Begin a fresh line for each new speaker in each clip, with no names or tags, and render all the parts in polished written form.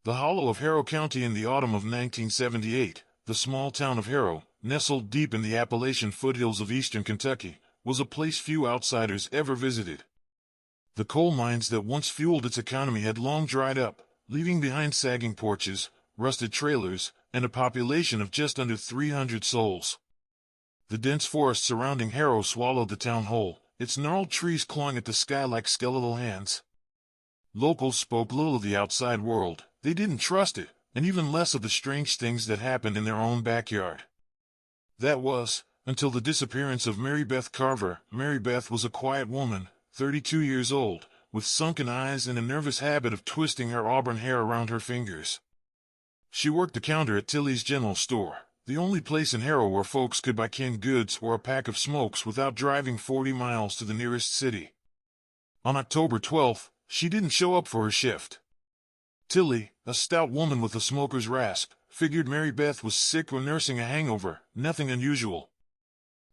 The Hollow of Harrow County in the autumn of 1978, the small town of Harrow, nestled deep in the Appalachian foothills of eastern Kentucky, was a place few outsiders ever visited. The coal mines that once fueled its economy had long dried up, leaving behind sagging porches, rusted trailers, and a population of just under 300 souls. The dense forest surrounding Harrow swallowed the town whole, its gnarled trees clawing at the sky like skeletal hands. Locals spoke little of the outside world. They didn't trust it, and even less of the strange things that happened in their own backyard. That was, until the disappearance of Marybeth Carver. Marybeth was a quiet woman, 32 years old, with sunken eyes and a nervous habit of twisting her auburn hair around her fingers. She worked the counter at Tilley's General Store, the only place in Harrow where folks could buy canned goods or a pack of smokes without driving 40 miles to the nearest city. On October 12th, she didn't show up for her shift. Tilly, a stout woman with a smoker's rasp, figured Marybeth was sick or nursing a hangover, nothing unusual.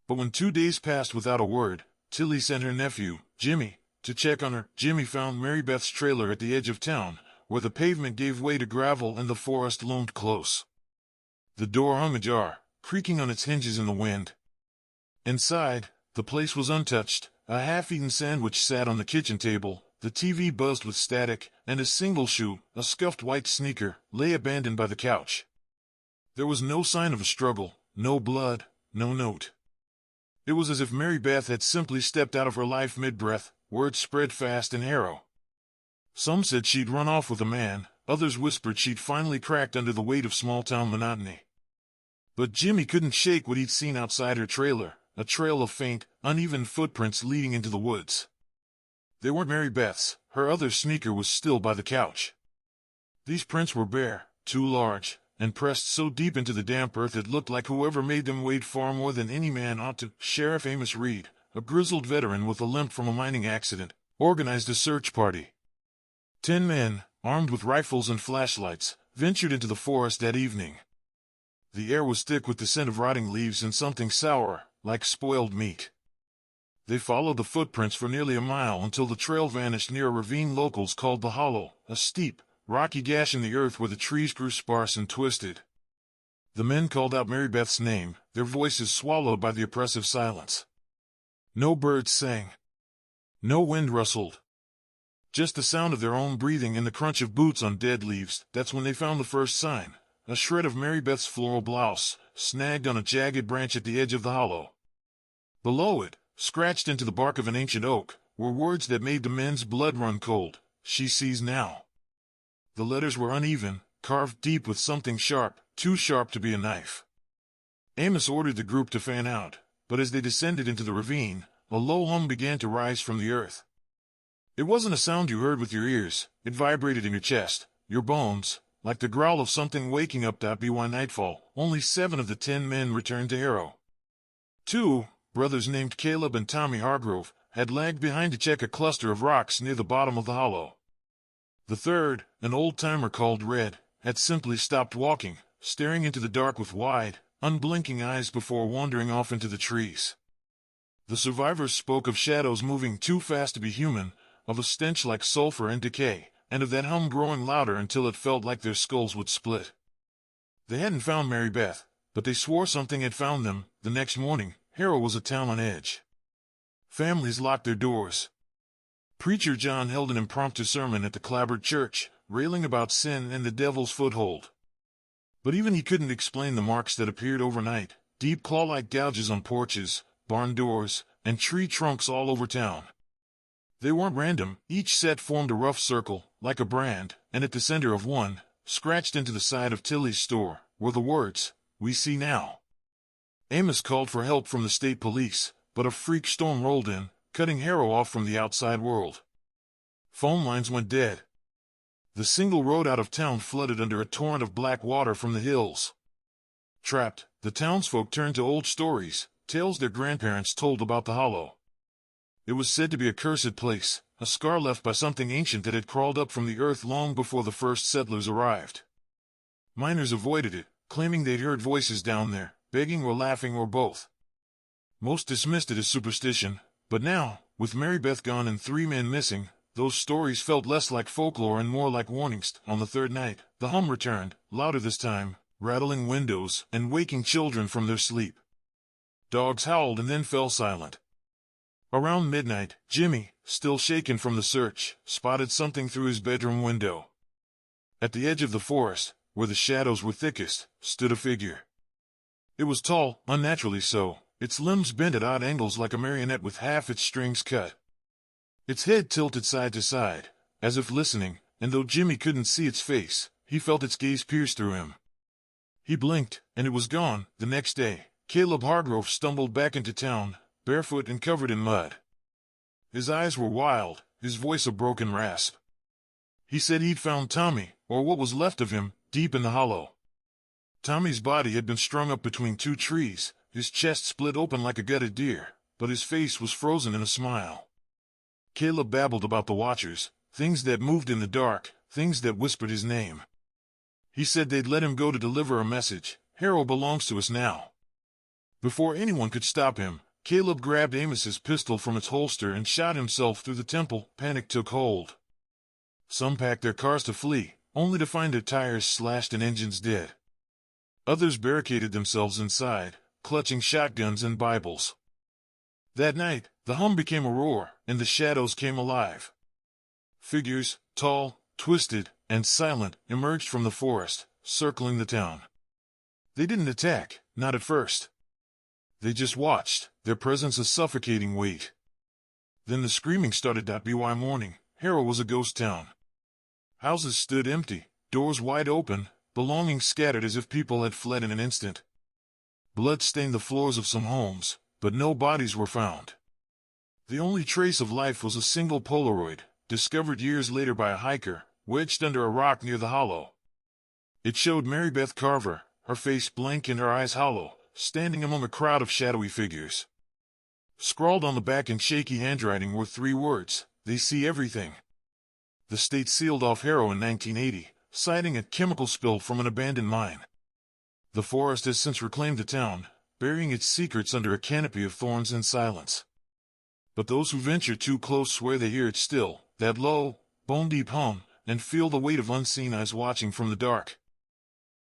But when 2 days passed without a word, Tilly sent her nephew, Jimmy, to check on her. Jimmy found Marybeth's trailer at the edge of town, where the pavement gave way to gravel and the forest loomed close. The door hung ajar, creaking on its hinges in the wind. Inside, the place was untouched. A half-eaten sandwich sat on the kitchen table, the TV buzzed with static, and a single shoe, a scuffed white sneaker, lay abandoned by the couch. There was no sign of a struggle, no blood, no note. It was as if Marybeth had simply stepped out of her life mid-breath. Word spread fast in Harrow. Some said she'd run off with a man, others whispered she'd finally cracked under the weight of small-town monotony. But Jimmy couldn't shake what he'd seen outside her trailer, a trail of faint, uneven footprints leading into the woods. They weren't Marybeth's. Her other sneaker was still by the couch. These prints were bare, too large, and pressed so deep into the damp earth it looked like whoever made them weighed far more than any man ought to. Sheriff Amos Reed, a grizzled veteran with a limp from a mining accident, organized a search party. 10 men, armed with rifles and flashlights, ventured into the forest that evening. The air was thick with the scent of rotting leaves and something sour, like spoiled meat. They followed the footprints for nearly a mile until the trail vanished near a ravine locals called the Hollow, a steep, rocky gash in the earth where the trees grew sparse and twisted. The men called out Marybeth's name, their voices swallowed by the oppressive silence. No birds sang. No wind rustled. Just the sound of their own breathing and the crunch of boots on dead leaves. That's when they found the first sign, a shred of Marybeth's floral blouse, snagged on a jagged branch at the edge of the hollow. Below it, scratched into the bark of an ancient oak, were words that made the men's blood run cold. She sees now. The letters were uneven, carved deep with something sharp, too sharp to be a knife. Amos ordered the group to fan out, but as they descended into the ravine, a low hum began to rise from the earth. It wasn't a sound you heard with your ears, it vibrated in your chest, your bones, like the growl of something waking up. By nightfall, only 7 of the 10 men returned to Harrow. 2, brothers named Caleb and Tommy Hargrove, had lagged behind to check a cluster of rocks near the bottom of the hollow. The third, an old-timer called Red, had simply stopped walking, staring into the dark with wide, unblinking eyes before wandering off into the trees. The survivors spoke of shadows moving too fast to be human, of a stench like sulfur and decay, and of that hum growing louder until it felt like their skulls would split. They hadn't found Marybeth, but they swore something had found them. The next morning, Harrow was a town on edge. Families locked their doors. Preacher John held an impromptu sermon at the clapboard church, railing about sin and the devil's foothold. But even he couldn't explain the marks that appeared overnight, deep claw-like gouges on porches, barn doors, and tree trunks all over town. They weren't random, each set formed a rough circle, like a brand, and at the center of one, scratched into the side of Tilly's store, were the words, "We see now." Amos called for help from the state police, but a freak storm rolled in, cutting Harrow off from the outside world. Phone lines went dead. The single road out of town flooded under a torrent of black water from the hills. Trapped, the townsfolk turned to old stories, tales their grandparents told about the hollow. It was said to be a cursed place, a scar left by something ancient that had crawled up from the earth long before the first settlers arrived. Miners avoided it, claiming they'd heard voices down there, begging or laughing or both. Most dismissed it as superstition, but now, with Marybeth gone and 3 men missing, those stories felt less like folklore and more like warnings. On the third night, the hum returned, louder this time, rattling windows and waking children from their sleep. Dogs howled and then fell silent. Around midnight, Jimmy, still shaken from the search, spotted something through his bedroom window. At the edge of the forest, where the shadows were thickest, stood a figure. It was tall, unnaturally so, its limbs bent at odd angles like a marionette with half its strings cut. Its head tilted side to side, as if listening, and though Jimmy couldn't see its face, he felt its gaze pierce through him. He blinked, and it was gone. The next day, Caleb Hargrove stumbled back into town, barefoot and covered in mud. His eyes were wild, his voice a broken rasp. He said he'd found Tommy, or what was left of him, deep in the hollow. Tommy's body had been strung up between two trees, his chest split open like a gutted deer, but his face was frozen in a smile. Caleb babbled about the Watchers, things that moved in the dark, things that whispered his name. He said they'd let him go to deliver a message. Harrow belongs to us now. Before anyone could stop him, Caleb grabbed Amos's pistol from its holster and shot himself through the temple. Panic took hold. Some packed their cars to flee, only to find their tires slashed and engines dead. Others barricaded themselves inside, clutching shotguns and Bibles. That night, the hum became a roar, and the shadows came alive. Figures, tall, twisted, and silent, emerged from the forest, circling the town. They didn't attack, not at first. They just watched, their presence a suffocating weight. Then the screaming started. By morning, Harrow was a ghost town. Houses stood empty, doors wide open, belongings scattered as if people had fled in an instant. Blood stained the floors of some homes, but no bodies were found. The only trace of life was a single Polaroid, discovered years later by a hiker, wedged under a rock near the hollow. It showed Marybeth Carver, her face blank and her eyes hollow, standing among a crowd of shadowy figures. Scrawled on the back in shaky handwriting were 3 words: "They see everything." The state sealed off Harrow in 1980, citing a chemical spill from an abandoned mine. The forest has since reclaimed the town, burying its secrets under a canopy of thorns and silence. But those who venture too close swear they hear it still, that low, bone-deep hum, and feel the weight of unseen eyes watching from the dark.